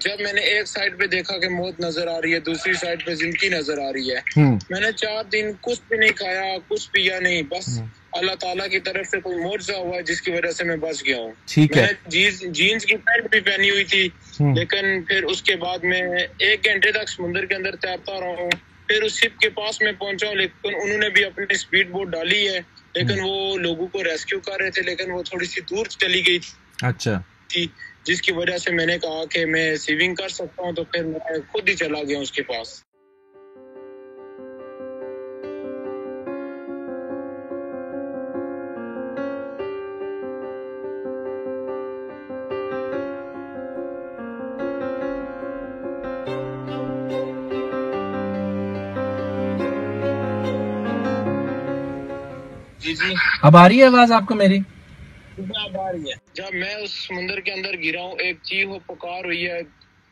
جب میں نے ایک سائڈ پہ دیکھا کہ موت نظر آ رہی ہے، دوسری سائڈ پہ زندگی نظر آ رہی ہے، میں نے 4 دن کچھ بھی نہیں کھایا، کچھ پیا نہیں، بس اللہ تعالیٰ کی طرف سے کوئی معجزہ ہوا جس کی وجہ سے میں بچ گیا ہوں۔ میں نے جینز کی پینٹ بھی پہنی ہوئی تھی، لیکن پھر اس کے بعد میں 1 گھنٹے تک سمندر کے اندر تیرتا رہا ہوں، پھر اس شپ کے پاس میں پہنچا ہوں، لیکن انہوں نے بھی اپنی اسپیڈ بوٹ ڈالی ہے، لیکن وہ لوگوں کو ریسکیو کر رہے تھے، لیکن وہ تھوڑی سی دور چلی گئی تھی، جس کی وجہ سے میں نے کہا کہ میں سیونگ کر سکتا ہوں، تو پھر میں خود ہی چلا گیا اس کے پاس۔ جی اب آ رہی ہے آواز آپ کو میری؟ اب آ رہی ہے۔ جب میں اس سمندر کے اندر گرا ہوں، ایک چیخ و پکار ہوئی ہے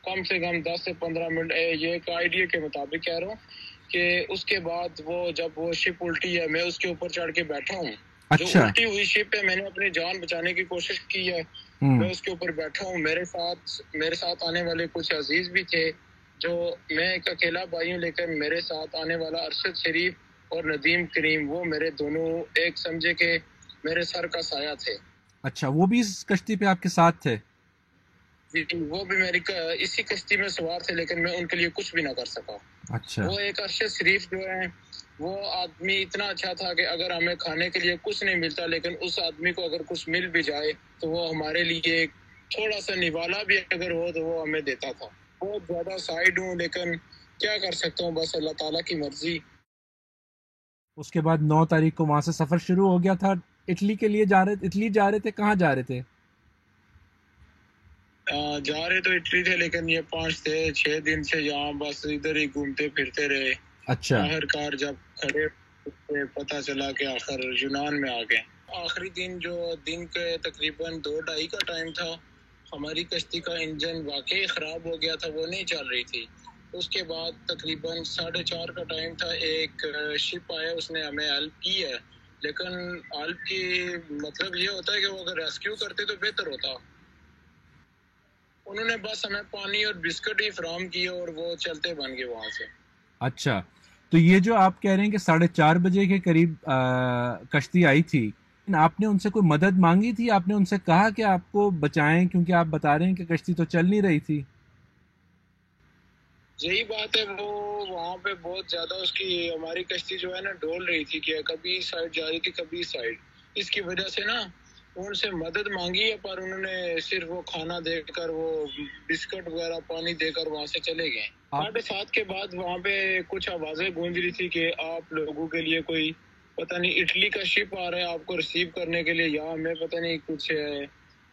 کم سے کم 10 سے 15 منٹ، یہ ایک آئیڈیا کے مطابق کہہ رہا ہوں کہ اس کے بعد جب وہ شپ الٹی ہے، میں اس کے اوپر چڑھ کے بیٹھا ہوں۔ جو الٹی ہوئی شپ ہے، میں نے اپنی جان بچانے کی کوشش کی ہے، میں اس کے اوپر بیٹھا ہوں، میرے ساتھ آنے والے کچھ عزیز بھی تھے، جو میں ایک اکیلا بھائی ہوں، لیکن میرے ساتھ آنے والا ارشد شریف اور ندیم کریم، وہ میرے دونوں ایک سمجھے کہ میرے سر کا سایہ تھے۔ اچھا، وہ بھی اس کشتی پہ آپ کے ساتھ تھے؟ جی، وہ بھی میری اسی کشتی میں سوار تھے، لیکن میں ان کے لیے کچھ بھی نہ کر سکا۔ اچھا، وہ ایک ارشد شریف جو ہے، وہ آدمی اتنا اچھا تھا کہ اگر ہمیں کھانے کے لیے کچھ نہیں ملتا، لیکن اس آدمی کو اگر کچھ مل بھی جائے تو وہ ہمارے لیے تھوڑا سا نوالا بھی اگر ہو تو وہ ہمیں دیتا تھا۔ بہت زیادہ سائڈ ہوں، لیکن کیا کر سکتا ہوں، بس اللہ تعالیٰ کی مرضی۔ اس کے بعد 9 تاریخ کو وہاں سے سفر شروع ہو گیا تھا، اٹلی کے لیے اٹلی جا رہے تھے؟ کہاں جا رہے تھے؟ جا رہے تو اٹلی تھے، لیکن یہ 5 سے 6 دن سے یہاں بس ادھر ہی گھومتے پھرتے رہے۔ اچھا، آخر کار جب کھڑے پتہ چلا کہ آخر یونان میں آ گئے۔ آخری دن جو دن کے تقریباً 2-2:30 کا ٹائم تھا، ہماری کشتی کا انجن واقعی خراب ہو گیا تھا، وہ نہیں چل رہی تھی۔ اس کے بعد تقریباً 4:30 کا ٹائم تھا، ایک شپ آیا، اس نے ہمیں ہیلپ کی ہے، لیکن ہیلپ کی مطلب یہ ہوتا ہے کہ وہ اگر ریسکیو کرتے تو بہتر ہوتا۔ انہوں نے بس ہمیں پانی اور بسکٹ ہی فراہم کیے اور وہ چلتے بن گئے وہاں سے۔ اچھا، تو یہ جو آپ کہہ رہے ہیں کہ 4:30 بجے کے قریب کشتی آئی تھی، آپ نے ان سے کوئی مدد مانگی تھی؟ آپ نے ان سے کہا کہ آپ کو بچائیں، کیونکہ آپ بتا رہے ہیں کہ کشتی تو چل نہیں رہی تھی؟ یہی بات ہے، وہ وہاں پہ بہت زیادہ اس کی ہماری کشتی جو ہے نا ڈول رہی تھی کہ کبھی سائڈ جا رہی تھی کبھی سائڈ، اس کی وجہ سے نا ان سے مدد مانگی ہے، پر انہوں نے صرف وہ کھانا دے کر، وہ بسکٹ وغیرہ پانی دے کر وہاں سے چلے گئے۔ 7:30 کے بعد وہاں پہ کچھ آوازیں گونج رہی تھی کہ آپ لوگوں کے لیے کوئی پتہ نہیں اٹلی کا شپ آ رہا ہے آپ کو ریسیو کرنے کے لیے، یا ہمیں پتہ نہیں کچھ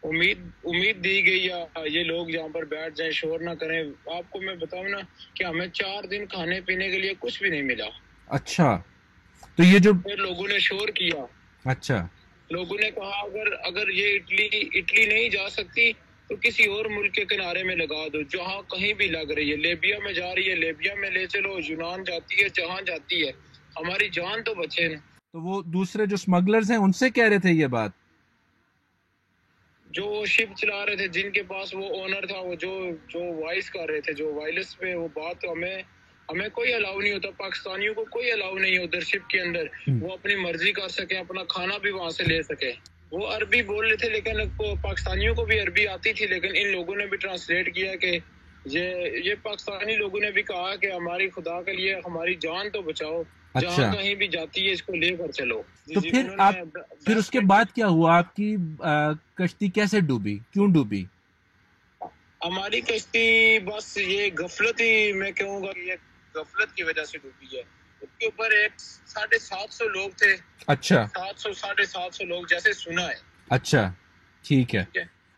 امید دی گئی یا یہ لوگ یہاں پر بیٹھ جائیں، شور نہ کریں۔ آپ کو میں بتاؤں نا کہ ہمیں 4 دن کھانے پینے کے لیے کچھ بھی نہیں ملا۔ اچھا، تو یہ جو پھر لوگوں نے شور کیا، اچھا، لوگوں نے کہا اگر یہ اٹلی نہیں جا سکتی تو کسی اور ملک کے کنارے میں لگا دو، جہاں کہیں بھی لگ رہی ہے، لیبیا میں جا رہی ہے لیبیا میں لے چلو، یونان جاتی ہے جہاں جاتی ہے، ہماری جان تو بچے نا۔ تو وہ دوسرے جو اسمگلرز ہیں ان سے کہہ رہے تھے یہ بات؟ جو شپ چلا رہے تھے، جن کے پاس وہ اونر تھا، وہ جو وائس کر رہے تھے، جو وائرلیس پہ وہ بات، ہمیں کوئی الاؤ نہیں ہوتا، پاکستانیوں کو کوئی الاؤ نہیں ہے ادھر شپ کے اندر، وہ اپنی مرضی کر سکے، اپنا کھانا بھی وہاں سے لے سکے۔ وہ عربی بول رہے تھے، لیکن پاکستانیوں کو بھی عربی آتی تھی، لیکن ان لوگوں نے بھی ٹرانسلیٹ کیا کہ یہ پاکستانی لوگوں نے بھی کہا کہ ہماری خدا کے لیے ہماری جان تو بچاؤ، جہاں کہیں بھی جاتی ہے اس کو لے کر چلو۔ تو پھر اس کے بعد کیا ہوا؟ آپ کی کشتی کیسے ڈوبی؟ کیوں ڈوبی؟ ہماری کشتی بس یہ غفلت ہی، میں کہوں گا یہ غفلت کی وجہ سے ڈوبی ہے۔ اس کے اوپر 750 لوگ تھے۔ اچھا، 750 لوگ جیسے سنا ہے۔ اچھا، ٹھیک ہے۔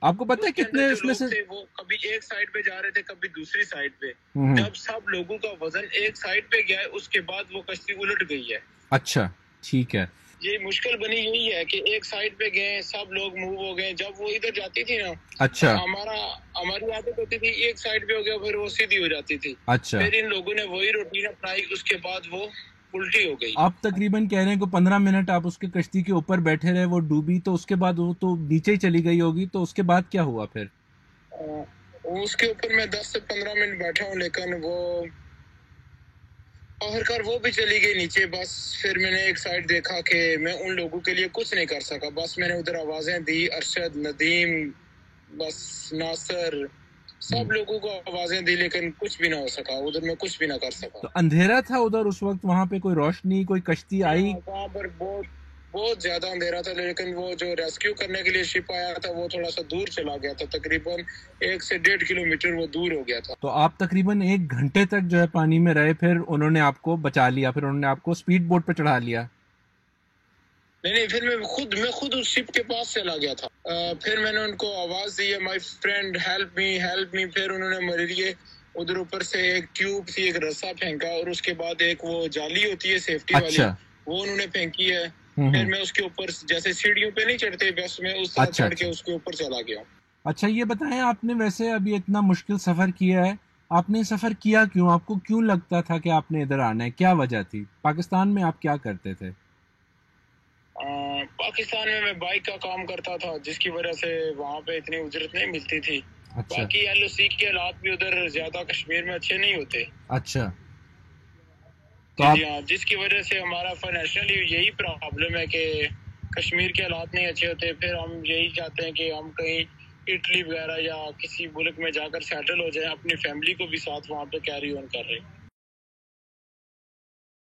آپ کو پتہ ہے کتنے اس میں سے وہ کبھی ایک سائڈ پہ جا رہے تھے کبھی دوسری سائڈ پہ، جب سب لوگوں کا وزن ایک سائڈ پہ گیا ہے اس کے بعد وہ کشتی الٹ گئی ہے۔ اچھا، ٹھیک ہے۔ یہ مشکل بنی یہی ہے کہ ایک سائڈ پہ گئے، سب لوگ موو ہو گئے، جب وہ ادھر جاتی تھی نا، اچھا، ہماری عادت ہوتی تھی ایک سائڈ پہ ہو گیا پھر وہ سیدھی ہو جاتی تھی، اچھا، پھر ان لوگوں نے وہی روٹین اپنائی، اس کے بعد وہ الٹی ہو گئی۔ آپ تقریباً کہہ رہے ہیں کہ 15 منٹ آپ اس کے کشتی کے اوپر بیٹھے رہے، وہ ڈوبی، تو اس کے بعد وہ تو نیچے ہی چلی گئی ہوگی، تو اس کے بعد کیا ہوا پھر؟ اس کے اوپر میں 10 سے 15 منٹ بیٹھا ہوں، لیکن وہ آخرکار وہ بھی چلی گئی نیچے. بس پھر میں نے ایک سائڈ دیکھا کہ میں ان لوگوں کے لیے کچھ نہیں کر سکا. بس میں نے ادھر آوازیں دی، ارشد، ندیم، بس ناصر، سب لوگوں کو آوازیں دی، لیکن کچھ بھی نہ ہو سکا. ادھر میں کچھ بھی نہ کر سکا. تو اندھیرا تھا ادھر اس وقت، وہاں پہ کوئی روشنی، کوئی کشتی آئی؟ وہاں پر بہت زیادہ اندھیرا تھا، لیکن وہ جو ریسکیو کرنے کے لیے شپ آیا تھا وہ تھوڑا سا دور چلا گیا تھا، تقریباً 1 سے 1.5 کلومیٹر وہ دور ہو گیا تھا. تو آپ تقریباً 1 گھنٹے تک جو ہے پانی میں رہے، پھر انہوں نے آپ کو بچا لیا، پھر انہوں نے آپ کو اسپیڈ بوٹ پہ چڑھا لیا؟ نہیں، پھر میں خود اس شپ کے پاس چلا گیا تھا. پھر میں نے ان کو آواز دی، مائی فرینڈ ہیلپ می. پھر انہوں نے میرے لیے ادھر اوپر سے ایک ٹیوب تھی، ایک رسا پھینکا، اور اس کے بعد ایک وہ جالی ہوتی ہے سیفٹی والی، وہ انہوں نے پھینکی ہے. پھر میں اس کے اوپر جیسے سیڑھیوں پہ نہیں چڑھتے، بس میں اس طرح چڑھ کے اس کے اوپر چلا گیا. اچھا یہ بتائیں، آپ نے ویسے ابھی اتنا مشکل سفر کیا ہے، آپ نے سفر کیا کیوں؟ آپ کو کیوں لگتا تھا کہ آپ نے ادھر آنا ہے؟ کیا وجہ تھی؟ پاکستان میں آپ کیا کرتے تھے؟ پاکستان میں بائک کا کام کرتا تھا، جس کی وجہ سے وہاں پہ اتنی اجرت نہیں ملتی تھی. باقی ایل او سی کے حالات بھی ادھر زیادہ کشمیر میں اچھے نہیں ہوتے. اچھا، جی ہاں، جس کی وجہ سے ہمارا فائنینشلی یہی پرابلم ہے کہ کشمیر کے حالات نہیں اچھے ہوتے. پھر ہم یہی چاہتے ہیں کہ ہم کہیں اٹلی وغیرہ یا کسی ملک میں جا کر سیٹل ہو جائیں، اپنی فیملی کو بھی ساتھ وہاں پہ کیری آن کر رہے ہیں.